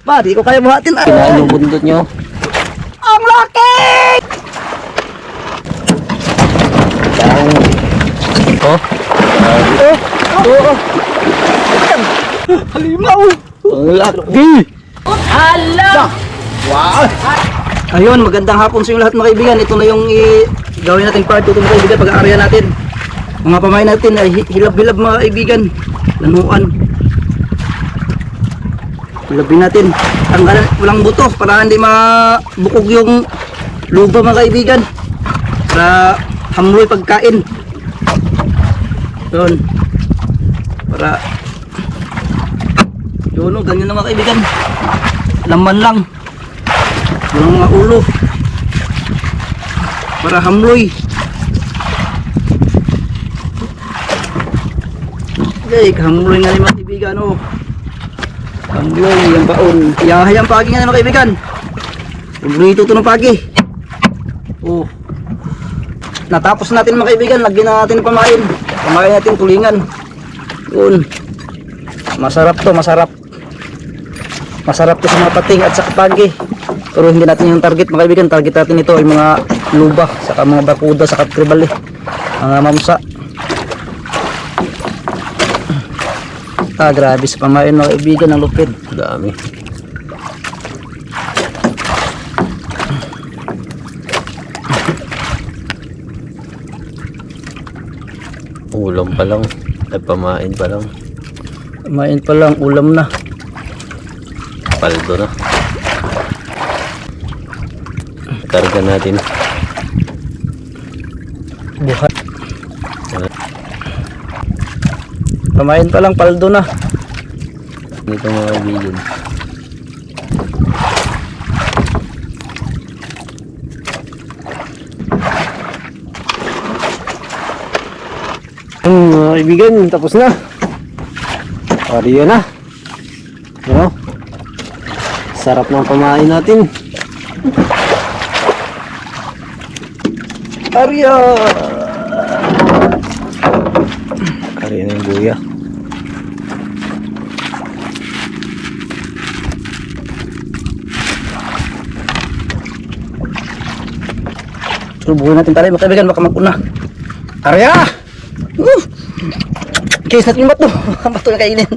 Ba, di ko kaya buhatin. Kinain yung bundot nyo. Ang laki! Oh. Halimaw! Ang laki. Hala! Wow! Ayun, magandang hapon sa inyo lahat mga kaibigan. Ito na yung gawin natin part 2 mga kaibigan, pag-aarya natin. Mga pamain natin ay hilab-hilab mga kaibigan. Lanuan. Hilabin natin. Tanggalan, walang buto para hindi mabukog yung lupa mga kaibigan. Para hamloy pagkain. Yun. Para yun o, ganyan na mga kaibigan. Laman lang. Walang mga ulo. Para hamloy. Okay, hamloy nga rin mga kaibigan o. Hamloy, yung baon. Hayang pagi nga rin mga kaibigan. Paborito ito ng pagi. Oh. Natapos natin mga kaibigan. Lagyan na natin ng pamain. Pamain natin tulingan. Yun. Masarap to, masarap. Masarap to sa mga pating at sa kapagi. Pero hindi natin yung target mga kaibigan. Target natin ito ay mga luba, saka mga bakuda, saka tribal mga mamsa. Grabe sa pamain mga kaibigan, ang lupit. Dami. Ulam pa lang. Ay, pamain pa lang. Pamain pa lang, ulam na. Paldo na. Karga natin. Buhay. Pamain pa lang, paldo na. Dito mga kaibigan. Mga kaibigan, tapos na. Ariyo na. Ano? Sarap ng pamain natin. Ariyo! Ariyo na yung buya. Subuhin natin tayo mga kaibigan, baka mag-una. Ariya! Case natin yung bato. Bato na kainin.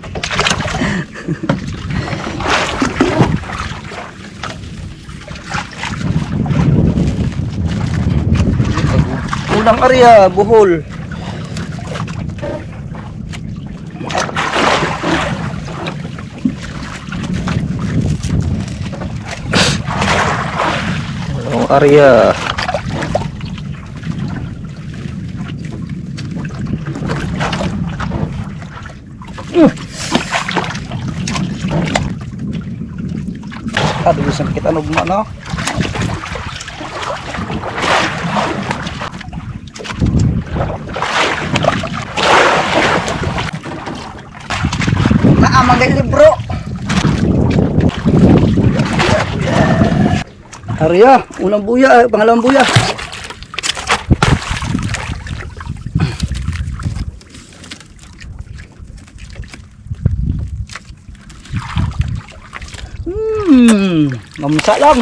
Ulang Ariya, buhol. Ulang Ariya. Aduh, sakit ano gumana. Naamagay libro. Ariya, unang buya, pangalawang buya. Mamsa lang.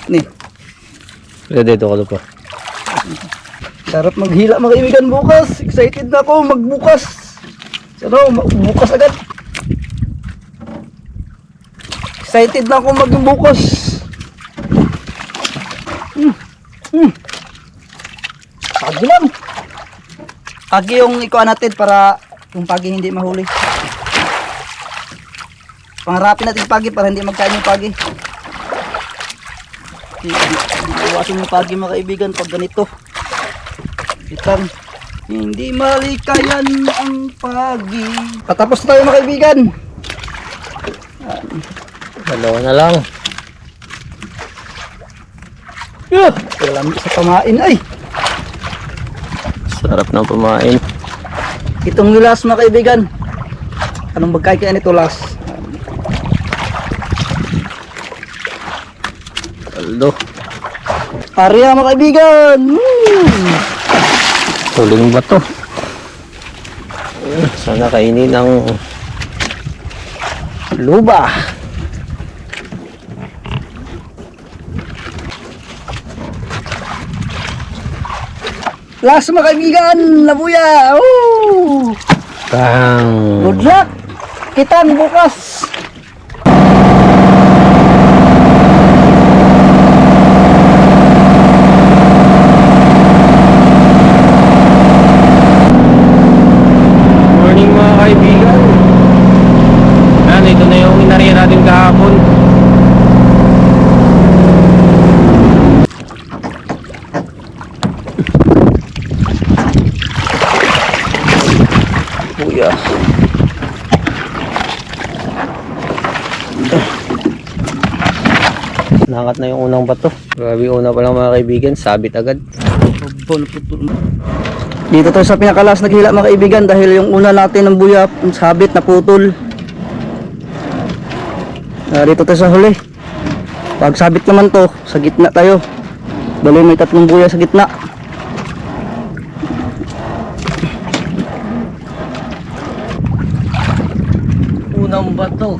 Nih. Pwede ito ka pa. Sarap maghila mga kaibigan bukas. Excited na ako magbukas. Ano, bukas agad. Excited na ako magbukas. Agi lang. Agi yung ikuha natin para yung pagi hindi mahuli. Pangarapin natin yung pagi para hindi magkain yung pagi. Iwasin yung pagi mga kaibigan pag ganito. Itang hindi malikayan ang pagi. Patapos na tayo mga kaibigan. Dalawa na lang. Wala sa pamain ay. Sarap ng pamain. Itong nilas mga kaibigan. Anong magkaya nito las? Aldo. Area mga kaibigan. Huling bato. Sana kainin ng luba. Last mga kaibigan, labuya. Woo! Tang. Good luck. Kitang bukas. Morning mga kaibigan. Ito na yung inariya natin kahapon. Buya. Nakat na yung unang bato. Grabe, una pa lang mga kaibigan, sabit agad. Dito tayo sa pinakalas naghila mga kaibigan dahil yung una natin ng buya sabit na putol. Dito tayo sa huli. Pag sabit naman to, sa gitna tayo. Bali may 3 buya sa gitna. Unang bato.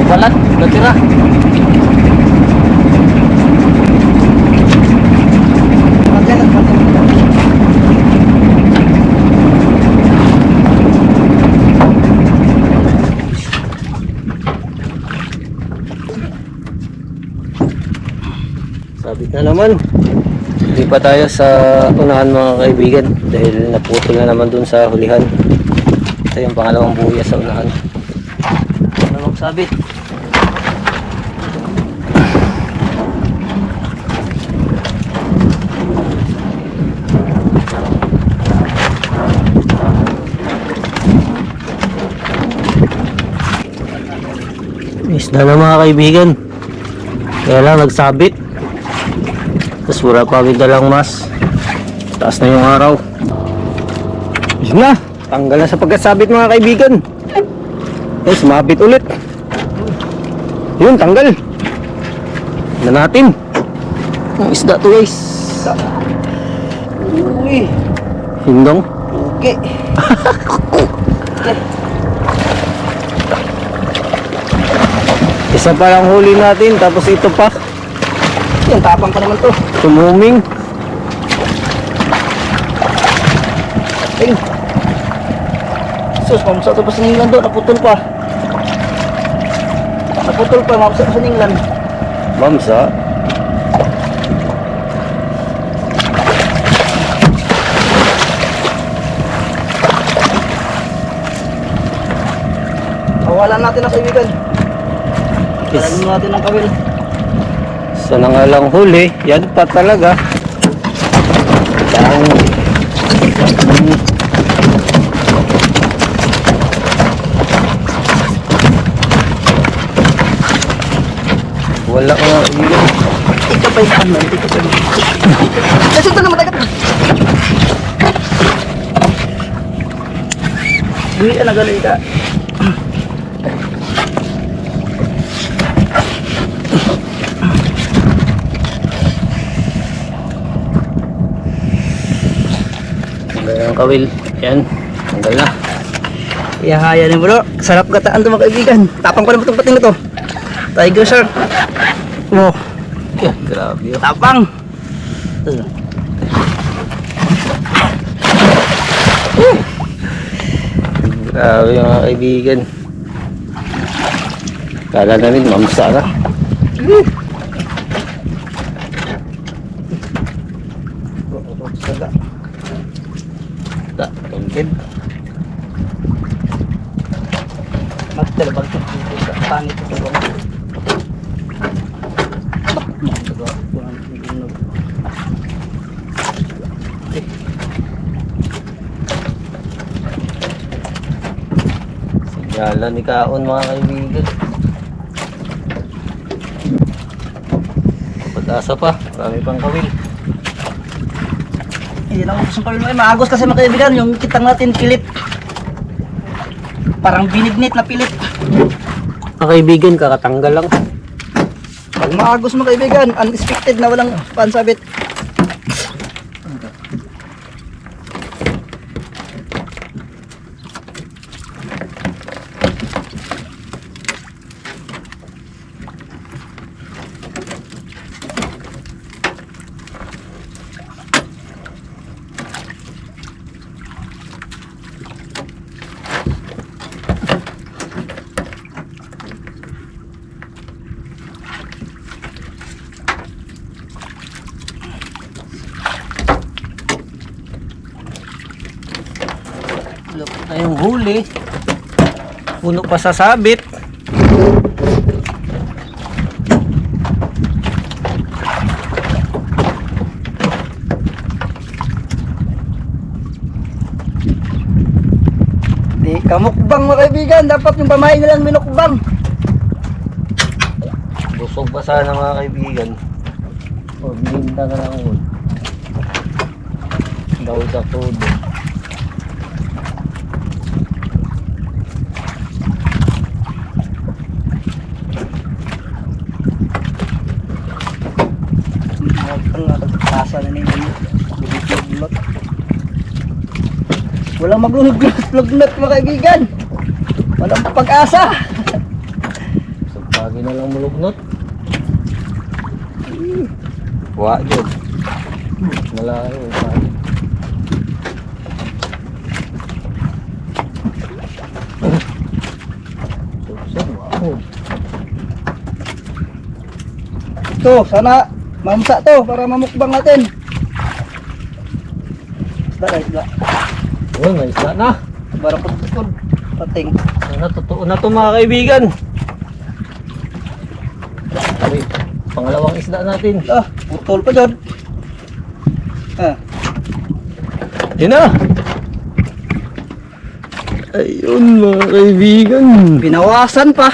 Balat, natira. Sabit na naman. Hindi pa tayo sa unahan mga kaibigan dahil naputol na naman dun sa hulihan. Ito yung pangalawang buya sa unahan. Dalawang sabit. Isda na mga kaibigan. Kaya lang nagsabit. Tapos wala pa kami dalang mas. Taas na yung araw. Yun na. Tanggal na sa pagkasabit mga kaibigan. Eh, sumabit ulit. Yun, tanggal. Na natin. Ang isda to guys. Uy, Hindong. okay. Isa pa lang huli natin. Tapos ito pa. Yan, tapang pa naman to. Tumuming. Ay. Sus, mamsa to pa sa ninglan doon. Naputol pa. Naputol pa, mamsa sa ninglan. Mamsa. Kawalan natin ang kaibigan. Yes. Kawalan natin ang kawil. Sa nangalang huli. Yan pa talaga. Ang wala ko nga. Ito pa yung ano, ito pa yung... Kasi ito naman agad. Hindi ka nagaling ka. Tanggal ang kawil. Yan. Tanggal na. Ihahaya ni bro. Sarap gataan ito mga kaibigan. Tapang pa naman itong pating na to. Tiger shark. Oh, Yan. Grabe yun. tapang. Grabe yung mga kaibigan. Kala namin mamsa na. Tungkid. Magtalabag ito sa pangit ito. Sinyalan ni Kaon mga kaibigan. Kapag Tasa pa, marami pang kawil. Hindi lang gusto kawil mo. Maagos kasi mga kaibigan, yung kitang natin pilit. Parang binignit na pilit. Mga kaibigan, kakatanggal lang. Pag maagos mga kaibigan, unexpected na walang pansabit. Wala pa tayong huli. Puno pa sa sabit. Di kamukbang mga kaibigan, dapat yung pamain na lang minukbang. Busog pa sana mga kaibigan. O, bininda ka lang yun. Daw sa todo. Ang nagpasa na ninyo. Luglot. Walang magluluglot mga kaibigan. Walang pag-asa. So, pagi na lang mulugnot. Wa, Jod. Malayo. Wow. Ito, sana mamsa to para mamukbang natin. Isda. Uy, may isla na. Para putol. Pating. Sana totoo na to mga kaibigan. Uy, pangalawang isda natin. Ah, putol pa dyan. Ah, Yun na. Ayun mga kaibigan. binawasan pa.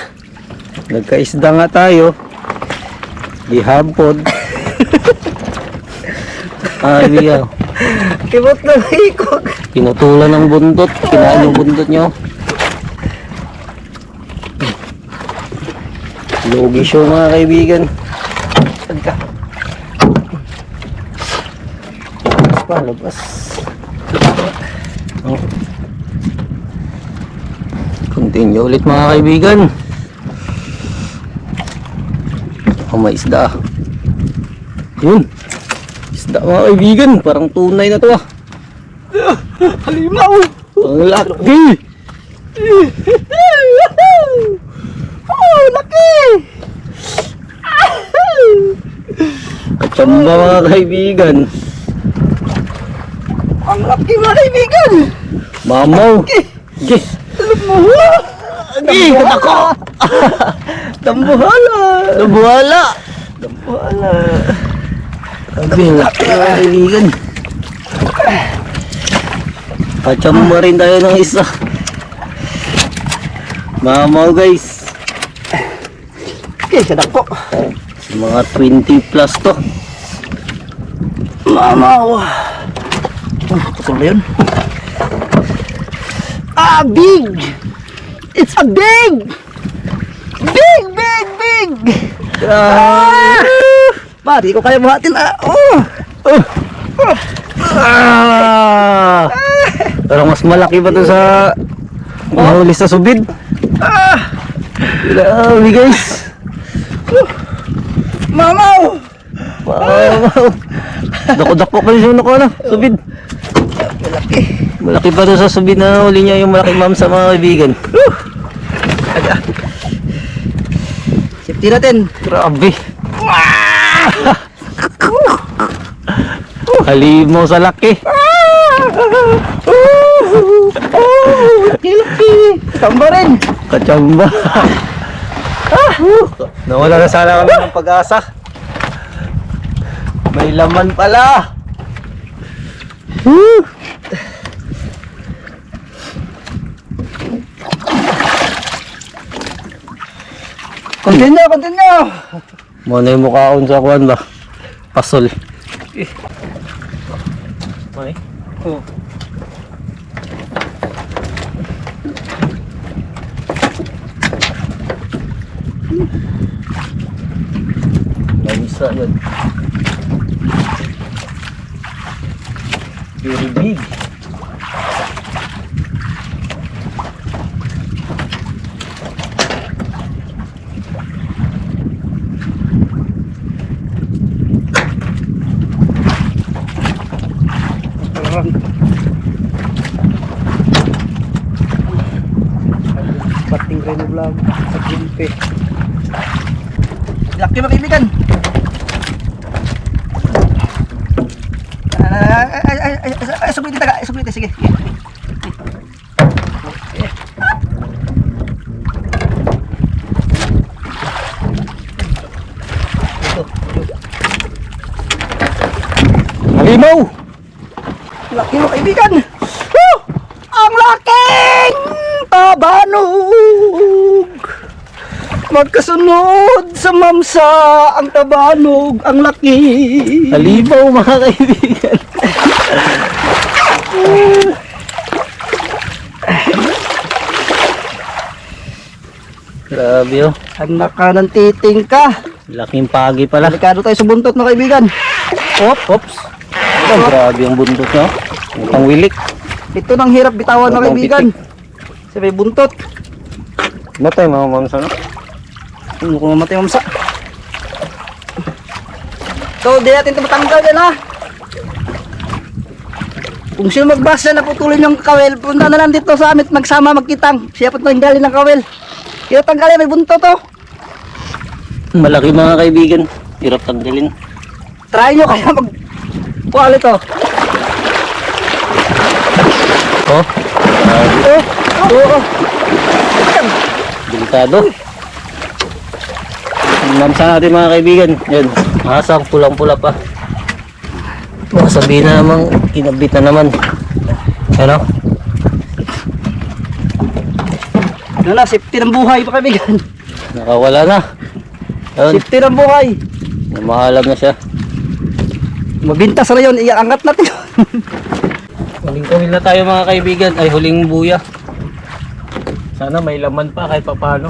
Nagkaisda nga tayo. Gihapon. Kaibigan. Kibot na hikog. Pinutulan ng buntot. Kinain yung buntot nyo. Logi show mga kaibigan. Tagka. Labas pa, labas. Oh. Continue ulit mga kaibigan. Oh, may isda. Yun. Isda mga kaibigan. Parang tunay na to ah. Halimaw. Ang laki. Oh, laki. Kachamba mga kaibigan. Ang laki mga kaibigan. Mamaw. Ge. Lumuha. Ge, katako. Dambuhala. Nabuhala. Dambuhala. Sabi, ang laki mga kaibigan. Kachamba rin tayo ng isa. Mamaw guys. Okay, sadako. Mga 20 plus to. Mamaw. Putol ba yun? Ah, big! It's a big! Big! Ah! Pari ko kaya buhatin. Ah! Oh! Ah! Pero mas malaki pa to sa mahuli sa subid. Ah! Grabe guys. Mamaw! Wow. Dako-dako pa rin yung na subid. Malaki. Malaki pa to sa subid na huli niya yung malaking ma'am sa mga kaibigan. Aga. Safety natin. Grabe. Halimaw sa laki. Laki. Tamba rin. Kachamba. Nawala na sana kami ng pag-asa. May laman pala. Continue. Muna yung mukhaon sa kuwan ba? pasol. Okay. Oh. Isa yun. Very big. Pating Reno Vlog sa Gimpe. Laki mga kaibigan. Suglit taga, suglit sige. Halimaw! Laki mga kaibigan. Woo! Ang laking tabanog. Magkasunod sa mamsa ang tabanog, ang laki. Halimaw mga kaibigan. Grabe oh. Anak ka ng titing ka. Laking pagi pala. Delikado tayo sa buntot mga kaibigan. Oops. Oh, grabe ang buntot nyo. Ang wilik. Ito nang hirap bitawan mga Batang kaibigan. Sa may buntot. Batay mga mamsa no? Hindi ko mamatay mamsa. So, di natin ito matanggal yan ha. Kung sino magbasa na putulin yung kawel, punta na lang dito sa amin magsama magkitang. Siya po tanggalin ng kawel. Kaya tanggalin, may buntot to. Malaki mga kaibigan. Hirap tanggalin. Try nyo kaya mag... Kuha ito. Oh. Oo. Delikado. Mamsa natin mga kaibigan. Yan. Asang pulang-pula pa. Baka sabihin na namang kinabit na naman. Ano? Ano na, safety ng buhay pa kaibigan. Nakawala na. Yun. Safety ng buhay. Namahalab na siya. Mabintas na yun, iangat natin. Huling kawil na tayo mga kaibigan. Ay huling buya. Sana may laman pa kahit papano.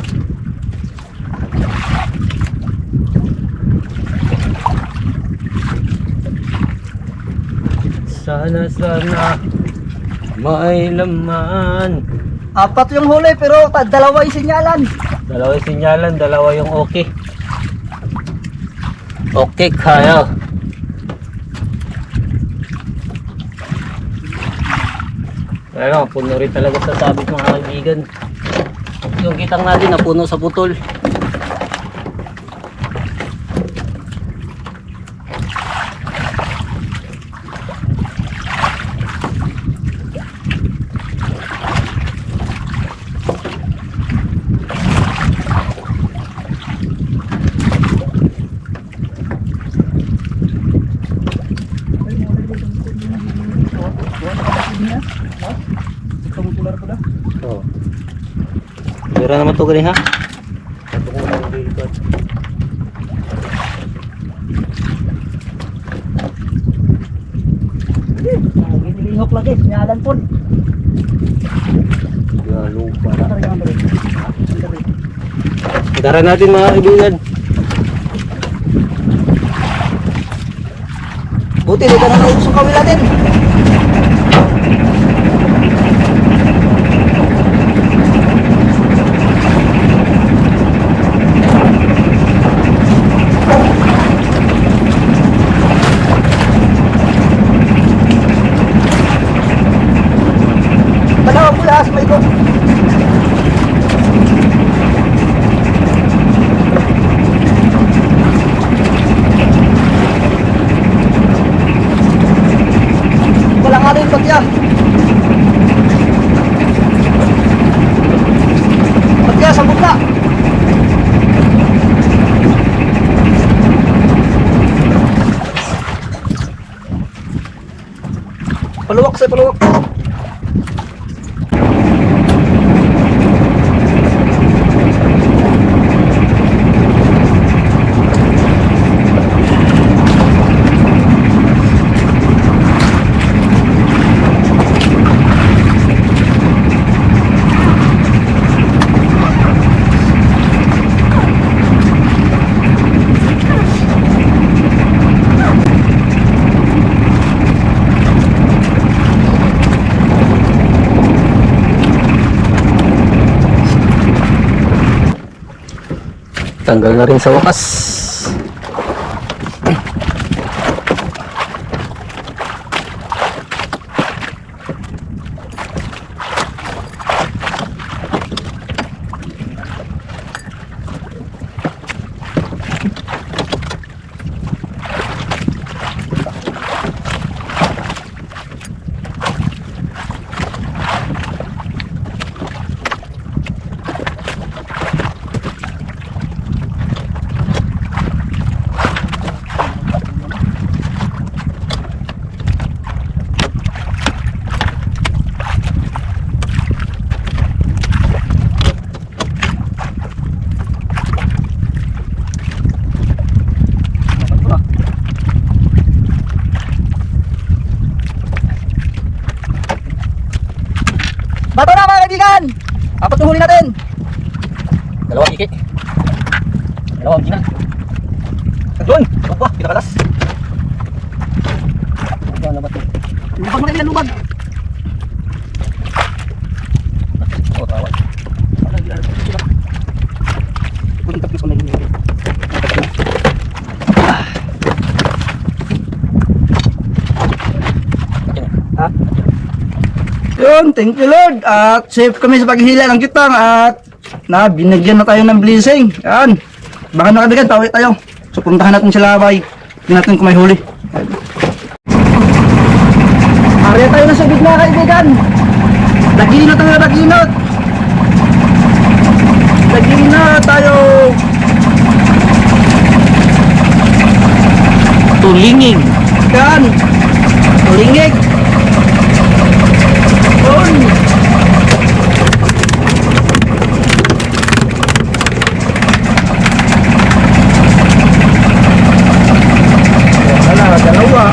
Sana may laman. Apat yung huli pero dalawa yung sinyalan. Dalawa yung sinyalan, dalawa yung okay. Okay kaya. Ano, puno rin talaga sa sabit mga kaibigan. Yung kitang natin napuno sa putol. Oh. Bira naman to gani ha. Ito ko lang delikad. Ginilihok lagi, sinyalan po. Galo para. Tara natin mga kaibigan. Buti di ka na naubos ang kawil natin. Panawa po lakas, may ko. Walang ano yung patya. Patya sa bukla. Paluwak sa'yo, paluwak. Tanggal na rin sa wakas. Bato na mga kaibigan! Apat yung huli natin! Dalawang iki. Dalawang gina. Doon! Opa, pinakalas! Yan na ba ito? Lubag mo na ilan lubag! O, tawag. Kunting tapos ko na yun. Ha? Yun, thank you Lord. At safe kami sa paghihila ng kitang at binigyan na tayo ng blessing. Yan. Baka nakabigan, pauwi tayo. So puntahan natin sila bay. Tingnan natin kung may huli. Area tayo na sa gitna kaibigan. Daginot tayo, daginot. Daginot tayo. Tulingig. Yan. Tulingig. Yun. Wala, dalawa.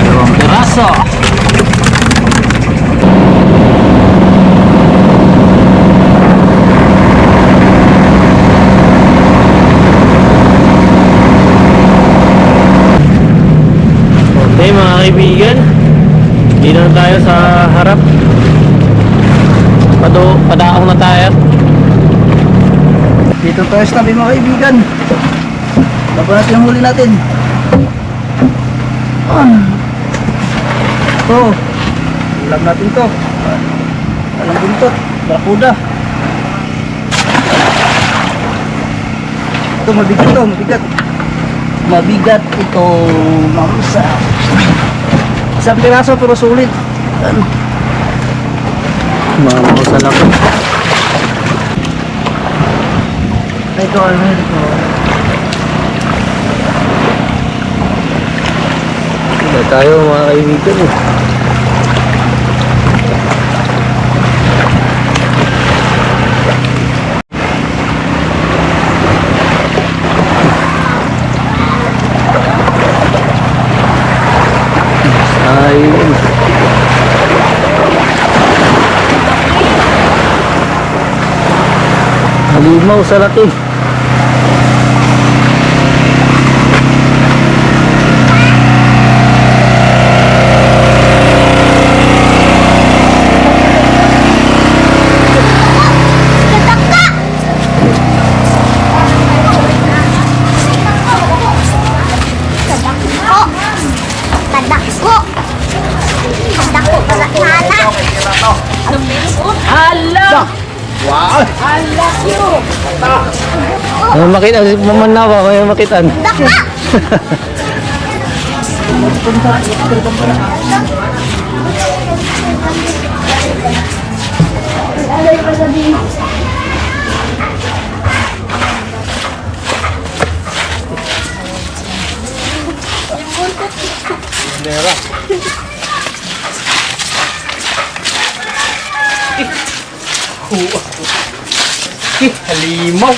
Dalawang piraso. Okay mga kaibigan, dito na tayo sa harap. Padaong na tayo. Dito tayo sa tabi mga kaibigan. Tapos natin yung huli natin. Ito. Ulam natin to. Alam buntot. Barakuda. Ito mabigat to. Mabigat. Mabigat ito. Marusa. Isang piraso pero sulit. Ano? Mga sa laki. Ito ano ito. Dito tayo mga kaibigan eh. Ayun. Halimaw sa laki. Ano makita? Mamanawa ko yung makitaan. Halimaw.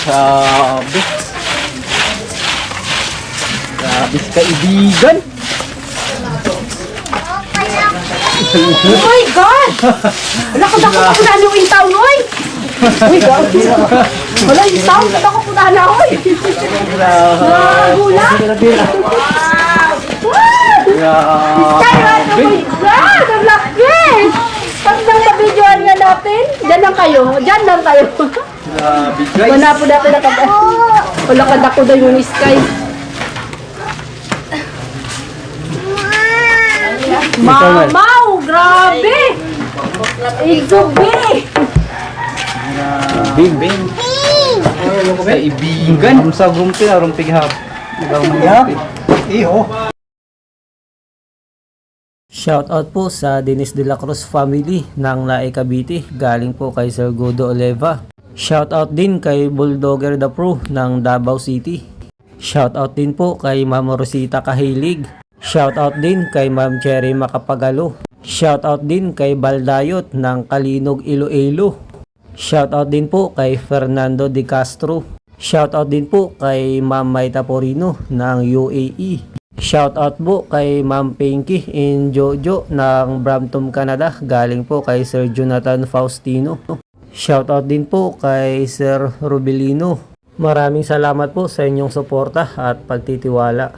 Sabi. Sabi kaibigan. Oh my God! Wala ko dako po na yung intaw, noy! Uy, God! Wala yung intaw, dako po na oy! Gula! Wow! Oh my God! Ang laki! Pag nang nabidyoan nga na natin. Diyan lang kayo. Diyan lang kayo. Grabe guys. Wala po natin wala kadako daw yung sky. Mamaw! Grabe! Igubi! Big bang. Kaibigan. Ang sa gumpi na rumpig hap. Iyo. Shoutout po sa Dennis de la Cruz family ng Lae Cavite, galing po kay Sir Godo Oleva. Shoutout din kay Bulldogger the Pro ng Davao City. Shoutout din po kay Ma'am Rosita Kahilig. Shoutout din kay Ma'am Cherry Makapagalo. Shoutout din kay Baldayot ng Kalinog Iloilo. Shoutout din po kay Fernando De Castro. Shoutout din po kay Ma'am Maita Porino ng UAE. Shoutout po kay Ma'am Pinky in Jojo ng Brampton, Canada, galing po kay Sir Jonathan Faustino. Shoutout din po kay Sir Rubelino. Maraming salamat po sa inyong suporta at pagtitiwala.